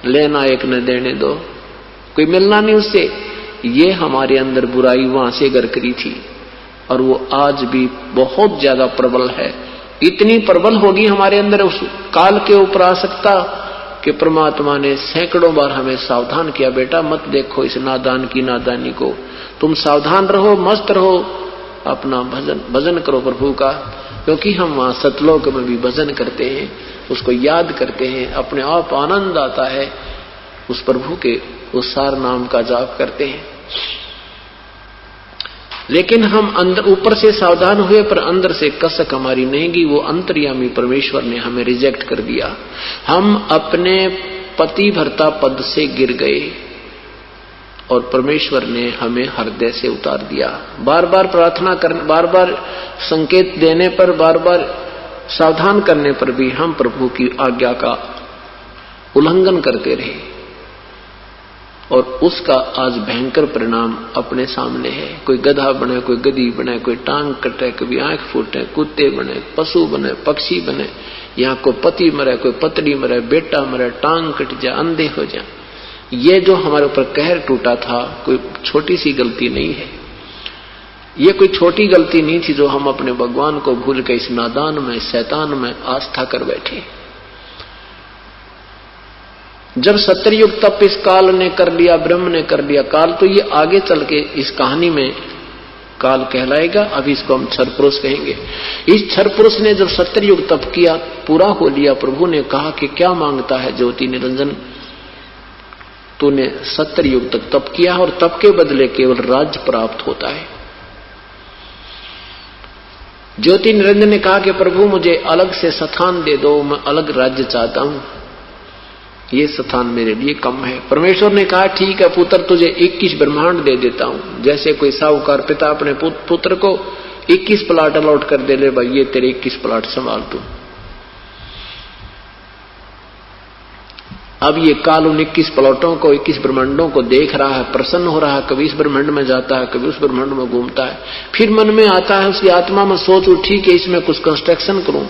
लेना एक न देने दो, कोई मिलना नहीं उससे। ये हमारे अंदर बुराई वहां से घर करी थी और वो आज भी बहुत ज्यादा प्रबल है। इतनी प्रबल होगी हमारे अंदर उस काल के ऊपर आसक्ता कि परमात्मा ने सैकड़ों बार हमें सावधान किया, बेटा मत देखो इस नादान की नादानी को, तुम सावधान रहो, मस्त रहो, अपना भजन करो प्रभु का। क्योंकि हम वहां सतलोक में भी भजन करते हैं, उसको याद करते हैं, अपने आप आनंद आता है, उस प्रभु के उस सार नाम का जाप करते हैं। लेकिन हम अंदर ऊपर से सावधान हुए पर अंदर से कसक हमारी नहीं गई। वो अंतर्यामी परमेश्वर ने हमें रिजेक्ट कर दिया। हम अपने पति भर्ता पद से गिर गए और परमेश्वर ने हमें हृदय से उतार दिया। बार बार प्रार्थना करने, बार बार संकेत देने पर, बार बार सावधान करने पर भी हम प्रभु की आज्ञा का उल्लंघन करते रहे और उसका आज भयंकर परिणाम अपने सामने है। कोई गधा बने, कोई गधी बने, कोई टांग कटे, कभी आंख फूटे, कुत्ते बने, पशु बने, पक्षी बने, यहाँ कोई पति मरे, कोई पत्नी मरे, बेटा मरे, टांग कट जाए, अंधे हो जाए। ये जो हमारे ऊपर कहर टूटा था, कोई छोटी सी गलती नहीं है। ये कोई छोटी गलती नहीं थी जो हम अपने भगवान को भूल के इस नादान में, शैतान में आस्था कर बैठे। जब सत्ययुग तप इस काल ने कर लिया, ब्रह्म ने कर लिया, काल तो ये आगे चल के इस कहानी में काल कहलाएगा। अभी इसको हम क्षर पुरुष कहेंगे। इस क्षर पुरुष ने जब सत्ययुग तप किया, पूरा हो लिया, प्रभु ने कहा कि क्या मांगता है ज्योति निरंजन, तूने सत्ययुग तक तप किया और तप के बदले केवल राज्य प्राप्त होता है। ज्योति निरंजन ने कहा कि प्रभु मुझे अलग से स्थान दे दो, मैं अलग राज्य चाहता हूं, ये स्थान मेरे लिए कम है। परमेश्वर ने कहा ठीक है पुत्र, तुझे 21 ब्रह्मांड दे देता हूं। जैसे कोई साहूकार पिता अपने पुत्र को 21 प्लाट अलॉट कर दे, ले भाई ये तेरे 21 प्लाट संभाल तू। अब ये काल उन 21 प्लॉटों को, 21 ब्रह्मांडों को देख रहा है, प्रसन्न हो रहा है। कभी इस ब्रह्मांड में जाता है, कभी उस ब्रह्मांड में घूमता है। फिर मन में आता है, उसकी आत्मा में सोच उठी कि इसमें कुछ कंस्ट्रक्शन करूं।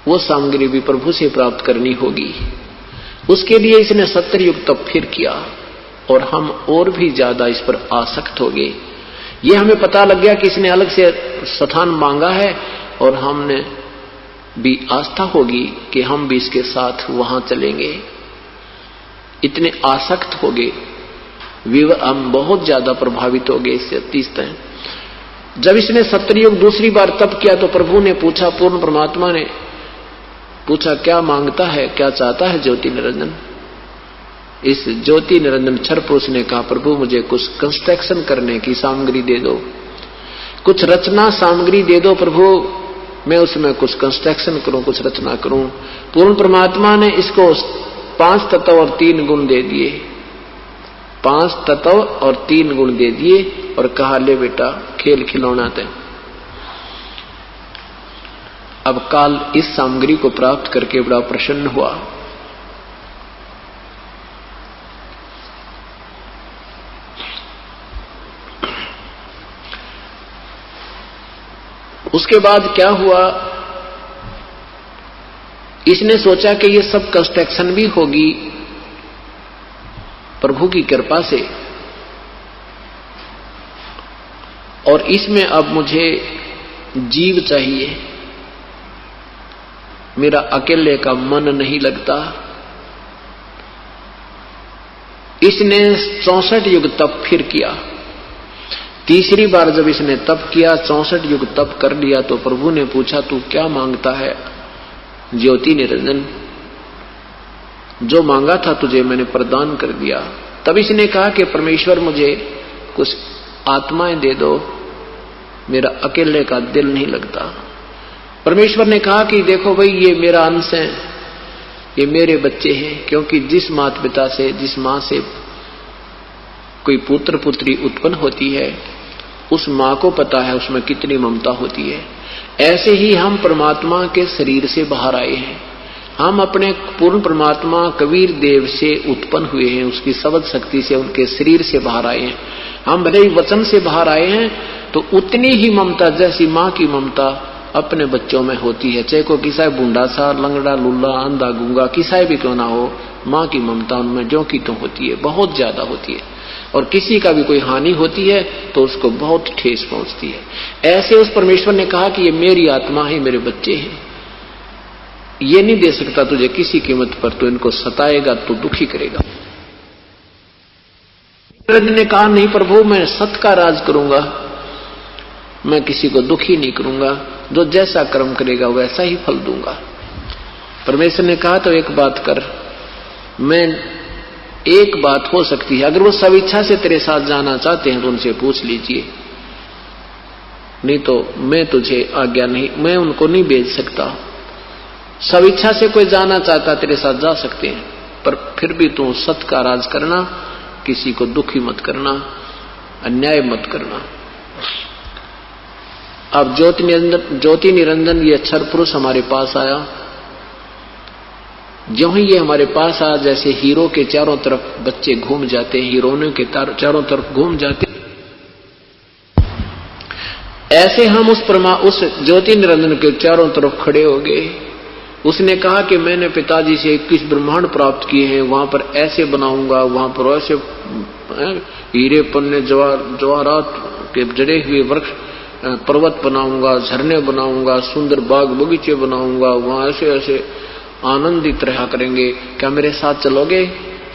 वो सामग्री भी प्रभु से प्राप्त करनी होगी। उसके लिए इसने सत्ययुग तप फिर किया और हम और भी ज्यादा इस पर आसक्त हो गए। ये हमें पता लग गया कि इसने अलग से स्थान मांगा है और हमने भी आस्था होगी कि हम भी इसके साथ वहां चलेंगे। इतने आसक्त हो गए, हम बहुत ज्यादा प्रभावित हो गए इससे अतिशय। जब इसने सत्ययुग दूसरी बार तप किया तो प्रभु ने पूछा, पूर्ण परमात्मा ने पूछा क्या मांगता है, क्या चाहता है ज्योति निरंजन। इस ज्योति निरंजन क्षर पुरुष ने कहा प्रभु मुझे कुछ कंस्ट्रक्शन करने की सामग्री दे दो, कुछ रचना सामग्री दे दो प्रभु, मैं उसमें कुछ कंस्ट्रक्शन करूं, कुछ रचना करूं। पूर्ण परमात्मा ने इसको 5 तत्व और 3 गुण दे दिए, 5 तत्व और 3 गुण दे दिए और कहा ले बेटा खेल खिलौना दे। अब काल इस सामग्री को प्राप्त करके बड़ा प्रसन्न हुआ। उसके बाद क्या हुआ, इसने सोचा कि ये सब कंस्ट्रक्शन भी होगी प्रभु की कृपा से और इसमें अब मुझे जीव चाहिए, मेरा अकेले का मन नहीं लगता। इसने 64 युग तप फिर किया। तीसरी बार जब इसने तप किया, 64 युग तप कर लिया तो प्रभु ने पूछा तू क्या मांगता है ज्योति निरंजन, जो मांगा था तुझे मैंने प्रदान कर दिया। तब इसने कहा कि परमेश्वर मुझे कुछ आत्माएं दे दो, मेरा अकेले का दिल नहीं लगता। परमेश्वर ने कहा कि देखो भाई ये मेरा अंश है, ये मेरे बच्चे हैं, क्योंकि जिस माता पिता से, जिस मां से कोई पुत्र पुत्री उत्पन्न होती है उस मां को पता है उसमें कितनी ममता होती है। ऐसे ही हम परमात्मा के शरीर से बाहर आए हैं, हम अपने पूर्ण परमात्मा कबीर देव से उत्पन्न हुए हैं, उसकी शब्द शक्ति से उनके शरीर से बाहर आए हैं। हम भले ही वचन से बाहर आए हैं तो उतनी ही ममता जैसी मां की ममता अपने बच्चों में होती है, चाहे को किसा बूंदा सा, लंगड़ा, लुल्ला, अंधा, गूंगा, किसा भी क्यों ना हो, माँ की ममता उनमें ज्यों की त्यों होती है, बहुत ज्यादा होती है। और किसी का भी कोई हानि होती है तो उसको बहुत ठेस पहुंचती है। ऐसे उस परमेश्वर ने कहा कि ये मेरी आत्मा है, मेरे बच्चे हैं, ये नहीं दे सकता तुझे किसी कीमत पर, तो इनको सताएगा, तो दुखी करेगा। निरंजन ने कहा नहीं प्रभु, मैं सत का राज करूंगा, मैं किसी को दुखी नहीं करूंगा, जो जैसा कर्म करेगा वैसा ही फल दूंगा। परमेश्वर ने कहा तो एक बात कर, मैं एक बात हो सकती है, अगर वो सब इच्छा से तेरे साथ जाना चाहते हैं तो उनसे पूछ लीजिए, नहीं तो मैं तुझे आज्ञा नहीं, मैं उनको नहीं भेज सकता। सब इच्छा से कोई जाना चाहता तेरे साथ जा सकते हैं, पर फिर भी तू सत का राज करना, किसी को दुखी मत करना, अन्याय मत करना। अब ज्योति निरंजन ये अक्षर पुरुष हमारे पास आया। ज्यों ही ये हमारे पास आया, जैसे हीरो के चारों तरफ बच्चे घूम जाते हैं, हीरोइनों के चारों तरफ घूम जाते, ऐसे हम उस ज्योति निरंजन के चारों तरफ खड़े हो गए। उसने कहा कि मैंने पिताजी से 21 ब्रह्मांड प्राप्त किए हैं, वहां पर ऐसे बनाऊंगा, वहां पर ऐसे हीरे पन्ने जवाहरात के जड़े हुए वृक्ष पर्वत बनाऊंगा, झरने बनाऊंगा, सुंदर बाग बगीचे बनाऊंगा, वहां ऐसे ऐसे आनंदित रहा करेंगे, क्या मेरे साथ चलोगे?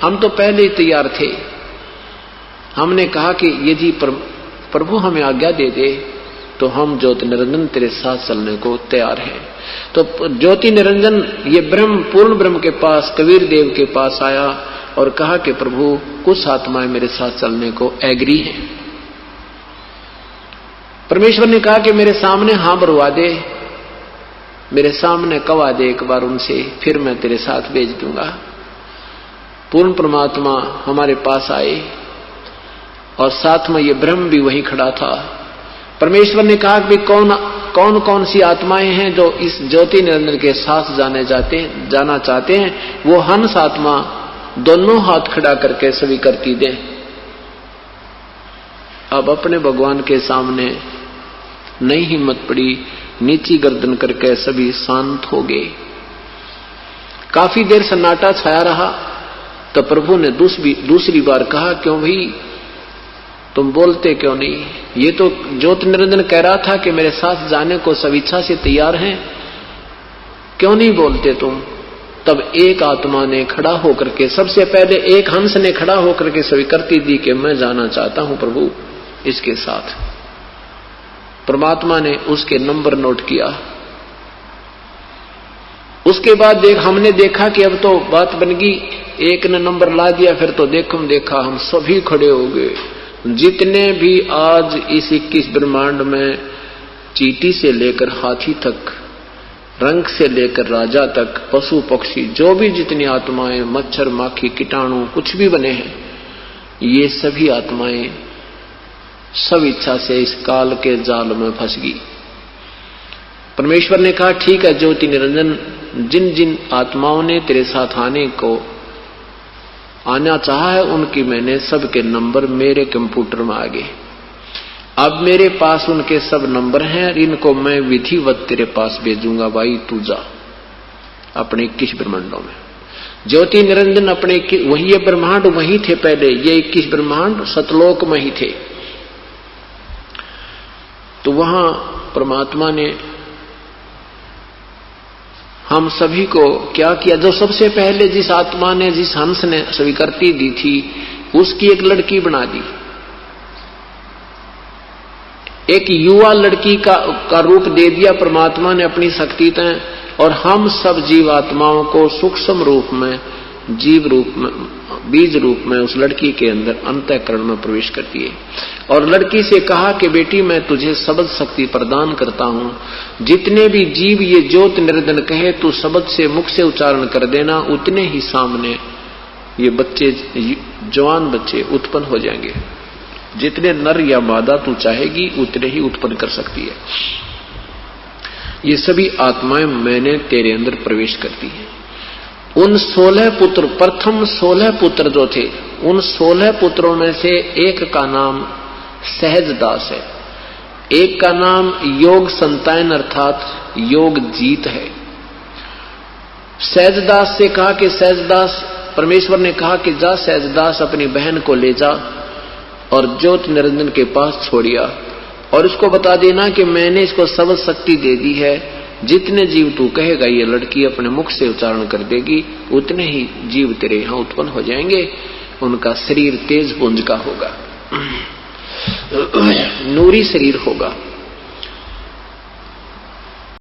हम तो पहले ही तैयार थे। हमने कहा कि यदि प्रभु हमें आज्ञा दे दे तो हम ज्योति निरंजन तेरे साथ चलने को तैयार हैं। तो ज्योति निरंजन ये ब्रह्म, पूर्ण ब्रह्म के पास, कबीर देव के पास आया और कहा कि प्रभु कुछ आत्माएं मेरे साथ चलने को एग्री हैं। परमेश्वर ने कहा कि मेरे सामने हाँ भरवा दे, मेरे सामने कवा दे एक बार उनसे, फिर मैं तेरे साथ भेज दूंगा। पूर्ण परमात्मा हमारे पास आए और साथ में ये ब्रह्म भी वहीं खड़ा था। परमेश्वर ने कहा कि कौन कौन सी आत्माएं हैं जो इस ज्योति निरंजन के साथ जाना चाहते हैं, वो हंस आत्मा दोनों हाथ खड़ा करके स्वीकृति दें। अब अपने भगवान के सामने नहीं हिम्मत पड़ी, नीची गर्दन करके सभी शांत हो गए। काफी देर सन्नाटा छाया रहा, तो प्रभु ने दूसरी बार कहा, क्यों भाई तुम बोलते क्यों नहीं? ये तो ज्योति निरंजन कह रहा था कि मेरे साथ जाने को सब इच्छा से तैयार हैं, क्यों नहीं बोलते तुम? तब एक आत्मा ने खड़ा होकर के, सबसे पहले एक हंस ने खड़ा होकर के स्वीकृति दी कि मैं जाना चाहता हूं प्रभु इसके साथ। परमात्मा ने उसके नंबर नोट किया। उसके बाद हमने देखा कि अब तो बात बन गई, एक ने नंबर ला दिया, फिर तो देखा हम सभी खड़े हो गए। जितने भी आज इस 21 ब्रह्मांड में चींटी से लेकर हाथी तक, रंग से लेकर राजा तक, पशु पक्षी, जो भी जितनी आत्माएं, मच्छर माखी कीटाणु कुछ भी बने हैं, ये सभी आत्माएं सब इच्छा से इस काल के जाल में फंस गई। परमेश्वर ने कहा ठीक है ज्योति निरंजन, जिन जिन आत्माओं ने तेरे साथ आना चाहा है उनकी मैंने सबके नंबर मेरे कंप्यूटर में आ गए। अब मेरे पास उनके सब नंबर हैं, इनको मैं विधिवत तेरे पास भेजूंगा। भाई तू जा अपने 21 ब्रह्मांडों में। ज्योति निरंजन अपने वही ये ब्रह्मांड वही थे पहले, ये 21 ब्रह्मांड सतलोक में ही थे। तो वहां परमात्मा ने हम सभी को क्या किया, जो सबसे पहले जिस आत्मा ने, जिस हंस ने स्वीकृति दी थी, उसकी एक लड़की बना दी, एक युवा लड़की का रूप दे दिया परमात्मा ने अपनी शक्ति तय, और हम सब जीवात्माओं को सूक्ष्म रूप में, जीव रूप में, बीज रूप में उस लड़की के अंदर अंतःकरण में प्रवेश कर दिए। और लड़की से कहा कि बेटी मैं तुझे शब्द शक्ति प्रदान करता हूं, जितने भी जीव ये ज्योति निरंजन कहे तू शब्द से मुख से उच्चारण कर देना, उतने ही सामने ये बच्चे, जवान बच्चे उत्पन्न हो जाएंगे। जितने नर या मादा तू चाहेगी उतने ही उत्पन्न कर सकती है। ये सभी आत्माएं मैंने तेरे अंदर प्रवेश करती हैं। उन 16 पुत्र, प्रथम 16 पुत्र जो थे, उन 16 पुत्रों में से एक का नाम सहजदास है, एक का नाम योग संतान अर्थात योग जीत है। सहजदास से कहा कि सहजदास परमेश्वर ने कहा कि जा सहजदास अपनी बहन को ले जा और ज्योति निरंजन के पास छोड़िया और इसको बता देना कि मैंने इसको सब शक्ति दे दी है, जितने जीव तू कहेगा ये लड़की अपने मुख से उच्चारण कर देगी, उतने ही जीव तेरे यहां उत्पन्न हो जाएंगे। उनका शरीर तेज पुंज का होगा, नूरी शरीर होगा।